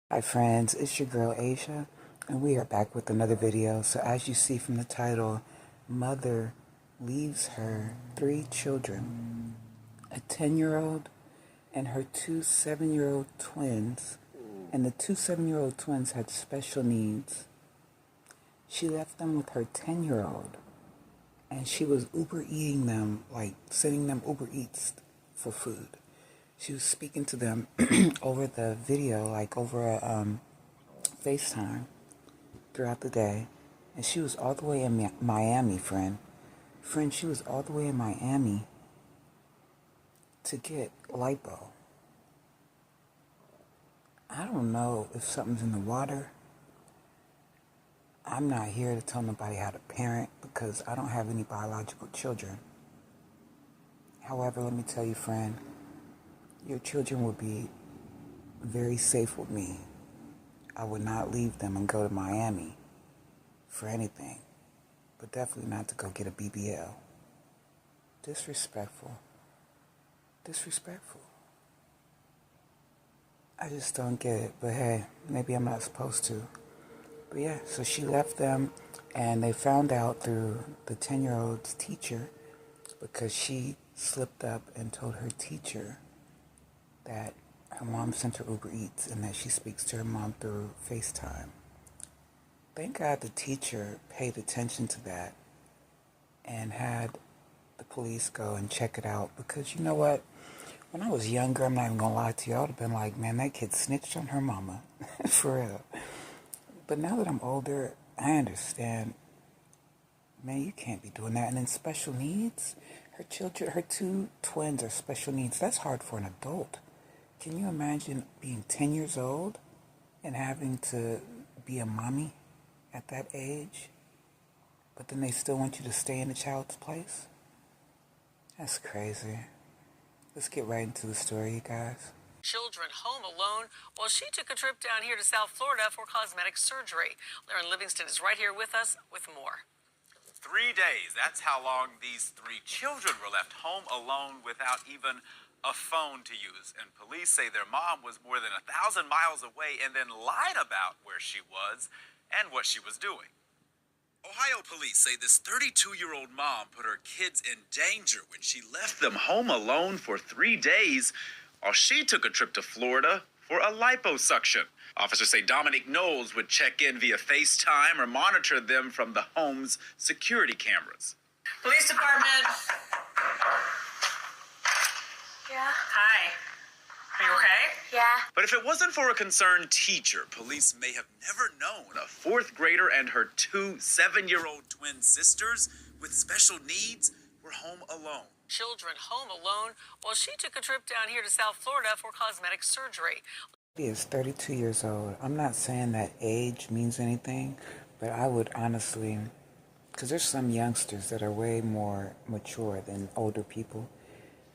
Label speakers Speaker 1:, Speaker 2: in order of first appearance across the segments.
Speaker 1: Hi friends, it's your girl Asia, and we are back with another video. So as you see from the title, mother leaves her 3 children, a 10-year-old and her 2 7-year-old twins, and the 2 7-year-old twins had special needs. She left them with her 10-year-old, and she was Uber eating them, like sending them Uber Eats for food. She was speaking to them over the video, like over a FaceTime throughout the day. And she was all the way in Miami, friend. Friend, she was all the way in Miami to get lipo. I don't know if something's in the water. I'm not here to tell nobody how to parent because I don't have any biological children. However, let me tell you, friend, your children will be very safe with me. I would not leave them and go to Miami for anything, but definitely not to go get a BBL. Disrespectful. Disrespectful. I just don't get it, but hey, maybe I'm not supposed to. But yeah, so she left them, and they found out through the 10-year-old's teacher because she slipped up and told her teacher that her mom sent her Uber Eats and that she speaks to her mom through FaceTime. Thank God the teacher paid attention to that and had the police go and check it out, because you know what? When I was younger, I'm not even gonna lie to you, I would have been like, man, that kid snitched on her mama. For real. But now that I'm older, I understand, man, you can't be doing that. And then special needs, her children, her 2 twins are special needs. That's hard for an adult. Can you imagine being 10 years old and having to be a mommy at that age, but then they still want you to stay in the child's place? That's crazy. Let's get right into the story, you guys.
Speaker 2: Children home alone while she took a trip down here to South Florida for cosmetic surgery. Lauren Livingston is right here with us with more.
Speaker 3: 3 days. That's how long these 3 children were left home alone without even a phone to use. And police say their mom was more than 1,000 miles away and then lied about where she was and what she was doing. Ohio police say this 32-year-old mom put her kids in danger when she left them home alone for 3 days while she took a trip to Florida for a liposuction. Officers say Dominique Knowles would check in via FaceTime or monitor them from the home's security cameras.
Speaker 2: Police department.
Speaker 4: Yeah.
Speaker 2: Hi. Are you okay?
Speaker 4: Yeah.
Speaker 3: But if it wasn't for a concerned teacher, police may have never known a 4th grader and her 2 7-year-old twin sisters with special needs were home alone.
Speaker 2: Children home alone while she took a trip down here to South Florida for cosmetic surgery.
Speaker 1: He is 32 years old. I'm not saying that age means anything, but I would honestly, because there's some youngsters that are way more mature than older people,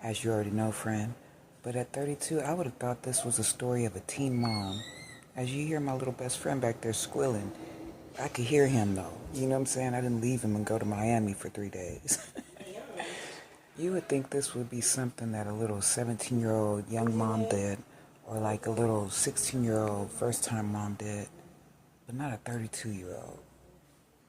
Speaker 1: as you already know, friend. But at 32, I would have thought this was a story of a teen mom. As you hear my little best friend back there squealing, I could hear him though. You know what I'm saying? I didn't leave him and go to Miami for 3 days. You would think this would be something that a little 17-year-old young mom did, or like a little 16-year-old first-time mom did, but not a 32-year-old.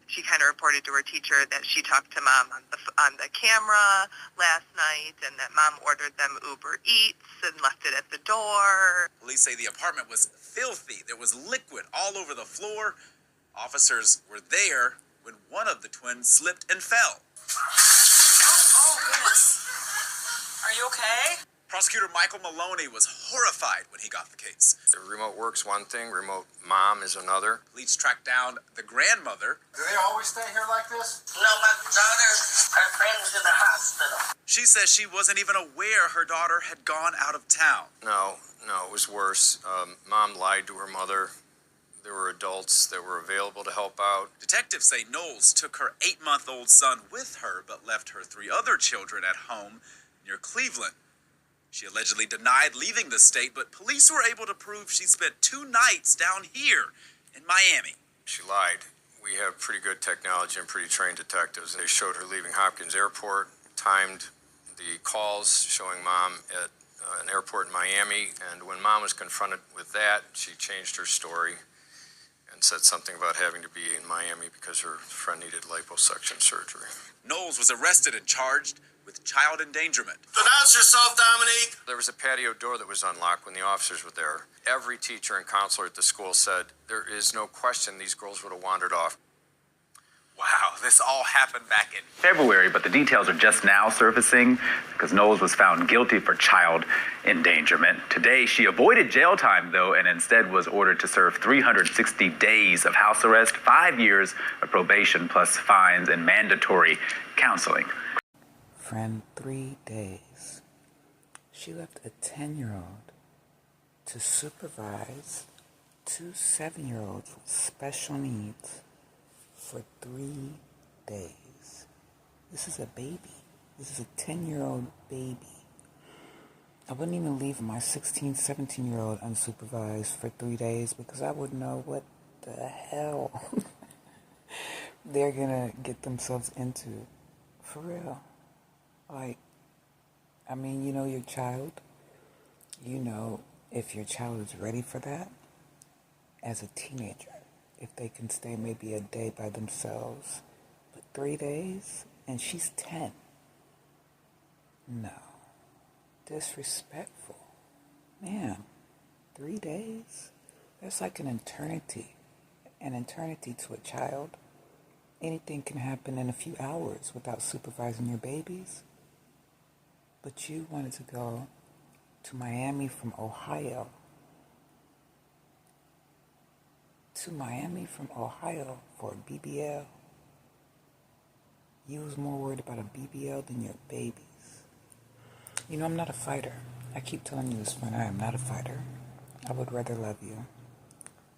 Speaker 5: She kind of reported to her teacher that she talked to mom on the camera last night, and that mom ordered them Uber Eats and left it at the door.
Speaker 3: Police say the apartment was filthy. There was liquid all over the floor. Officers were there when one of the twins slipped and fell.
Speaker 2: Oh, goodness. Are you okay?
Speaker 3: Prosecutor Michael Maloney was horrified when he got the case.
Speaker 6: The remote work's one thing, remote mom is another.
Speaker 3: Police tracked down the grandmother.
Speaker 7: Do they always stay here like this?
Speaker 4: No, my daughter, her friend's in the hospital.
Speaker 3: She says she wasn't even aware her daughter had gone out of town.
Speaker 6: No, it was worse. Mom lied to her mother. There were adults that were available to help out.
Speaker 3: Detectives say Knowles took her 8-month-old son with her, but left her 3 other children at home near Cleveland. She allegedly denied leaving the state, but police were able to prove she spent 2 nights down here in Miami.
Speaker 6: She lied. We have pretty good technology and pretty trained detectives. They showed her leaving Hopkins Airport, timed the calls showing mom at an airport in Miami, and when Mom was confronted with that, she changed her story and said something about having to be in Miami because her friend needed liposuction surgery.
Speaker 3: Knowles was arrested and charged with child endangerment.
Speaker 7: Announce yourself, Dominique.
Speaker 6: There was a patio door that was unlocked when the officers were there. Every teacher and counselor at the school said there is no question these girls would have wandered off.
Speaker 3: Wow, this all happened back in
Speaker 8: February, but the details are just now surfacing because Knowles was found guilty for child endangerment. Today, she avoided jail time, though, and instead was ordered to serve 360 days of house arrest, 5 years of probation, plus fines and mandatory counseling.
Speaker 1: Friend, 3 days. She left a 10-year-old to supervise 2 7-year-olds with special needs for 3 days. This is a baby. This is a 10-year-old baby. I wouldn't even leave my 16, 17-year-old unsupervised for 3 days because I wouldn't know what the hell they're gonna get themselves into. For real. Like, I mean, you know your child. You know if your child is ready for that as a teenager. If they can stay maybe a day by themselves. But 3 days? And she's 10. No. Disrespectful. Man, 3 days? That's like an eternity. An eternity to a child. Anything can happen in a few hours without supervising your babies. But you wanted to go to Miami from Ohio. For a BBL. You was more worried about a BBL than your babies. You know, I'm not a fighter. I keep telling you this, friend. I am not a fighter. I would rather love you.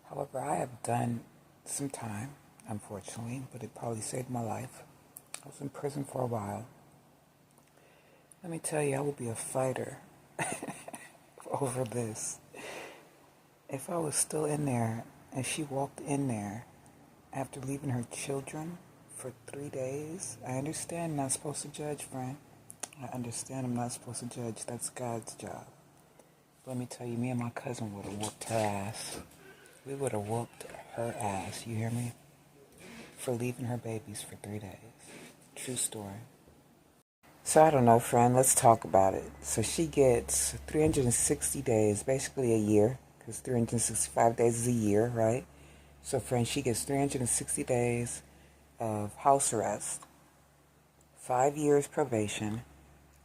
Speaker 1: However, I have done some time, unfortunately, but it probably saved my life. I was in prison for a while. Let me tell you, I would be a fighter over this. If I was still in there and she walked in there after leaving her children for 3 days, I understand I'm not supposed to judge, friend. I understand I'm not supposed to judge. That's God's job. Let me tell you, me and my cousin would have whooped her ass. We would have whooped her ass, you hear me? For leaving her babies for 3 days. True story. So I don't know, friend, let's talk about it. So she gets 360 days, basically a year, because 365 days is a year, right? So, friend, she gets 360 days of house arrest, 5 years probation,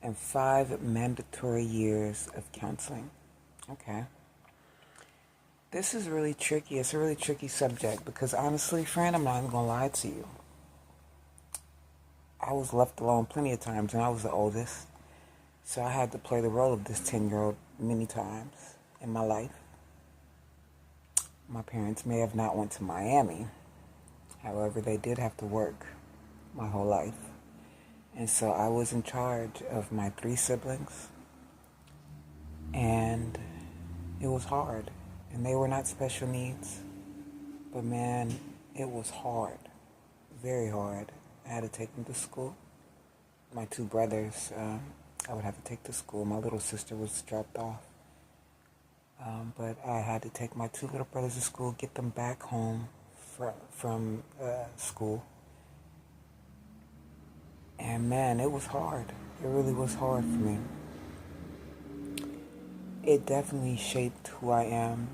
Speaker 1: and 5 mandatory years of counseling. Okay. This is really tricky. It's a really tricky subject because, honestly, friend, I'm not even going to lie to you. I was left alone plenty of times, and I was the oldest. So I had to play the role of this 10-year-old many times in my life. My parents may have not went to Miami. However, they did have to work my whole life. And so I was in charge of my 3 siblings. And it was hard. And they were not special needs. But man, it was hard. Very hard. I had to take them to school. My 2 brothers, I would have to take to school. My little sister was dropped off. But I had to take my 2 little brothers to school, get them back home from school. And man, it was hard. It really was hard for me. It definitely shaped who I am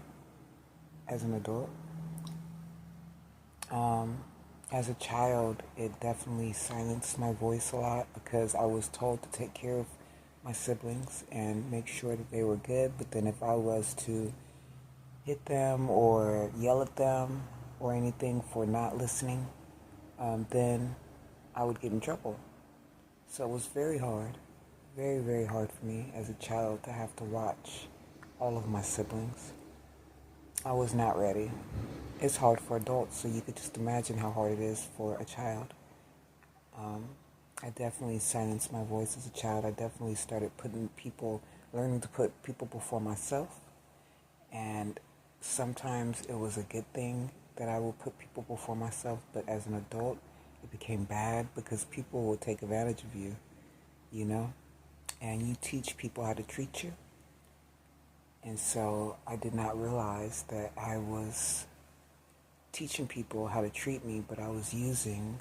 Speaker 1: as an adult. As a child, it definitely silenced my voice a lot because I was told to take care of my siblings and make sure that they were good. But then if I was to hit them or yell at them or anything for not listening, then I would get in trouble. So it was very hard, very, very hard for me as a child to have to watch all of my siblings. I was not ready. It's hard for adults, so you could just imagine how hard it is for a child. I definitely silenced my voice as a child. I definitely started learning to put people before myself. And sometimes it was a good thing that I would put people before myself, but as an adult, it became bad because people will take advantage of you, you know? And you teach people how to treat you, And so I did not realize that I was teaching people how to treat me, but I was using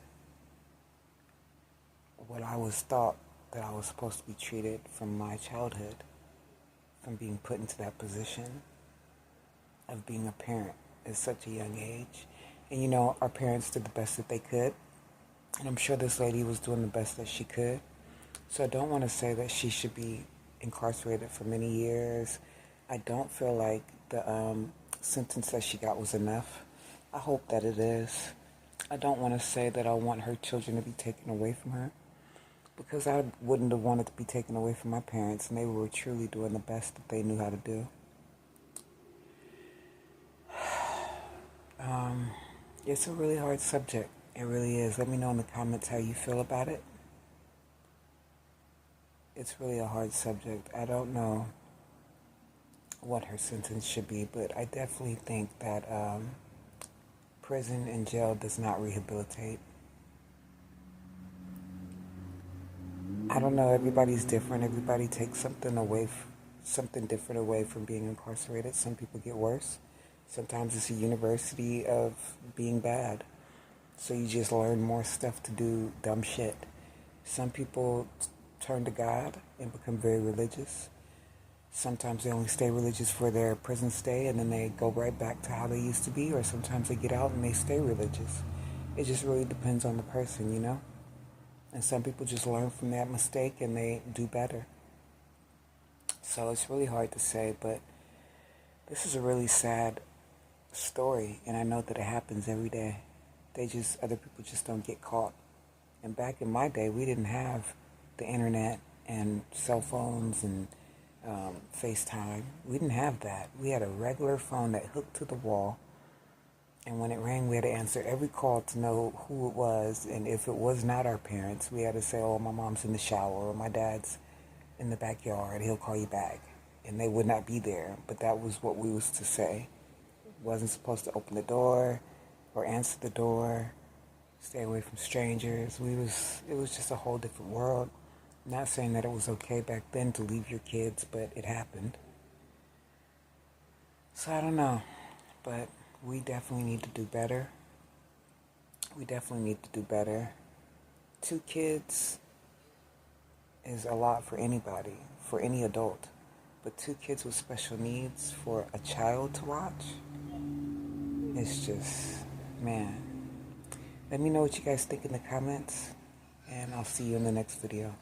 Speaker 1: what I was taught that I was supposed to be treated from my childhood, from being put into that position of being a parent at such a young age. And you know, our parents did the best that they could, and I'm sure this lady was doing the best that she could. So I don't want to say that she should be incarcerated for many years. I don't feel like the sentence that she got was enough. I hope that it is. I don't want to say that I want her children to be taken away from her, because I wouldn't have wanted to be taken away from my parents, and they were truly doing the best that they knew how to do. It's a really hard subject. It really is. Let me know in the comments how you feel about it. It's really a hard subject. I don't know what her sentence should be, but I definitely think that prison and jail does not rehabilitate. I don't know. Everybody's different. Everybody takes something different away from being incarcerated. Some people get worse. Sometimes it's a university of being bad. So you just learn more stuff to do dumb shit. Some people turn to God and become very religious. Sometimes they only stay religious for their prison stay, and then they go right back to how they used to be, or sometimes they get out and they stay religious. It just really depends on the person, you know? And some people just learn from that mistake and they do better. So it's really hard to say, but this is a really sad story, and I know that it happens every day. Other people just don't get caught. And back in my day, we didn't have the internet and cell phones and FaceTime. We didn't have that. We had a regular phone that hooked to the wall, and when it rang, we had to answer every call to know who it was, and if it was not our parents, we had to say, oh, my mom's in the shower, or my dad's in the backyard, he'll call you back. And they would not be there, but that was what we was to say. Wasn't supposed to open the door or answer the door, stay away from strangers. It was just a whole different world. Not saying that it was okay back then to leave your kids, but it happened. So I don't know, but we definitely need to do better. We definitely need to do better. 2 kids is a lot for anybody, for any adult. But 2 kids with special needs for a child to watch, it's just, man. Let me know what you guys think in the comments, and I'll see you in the next video.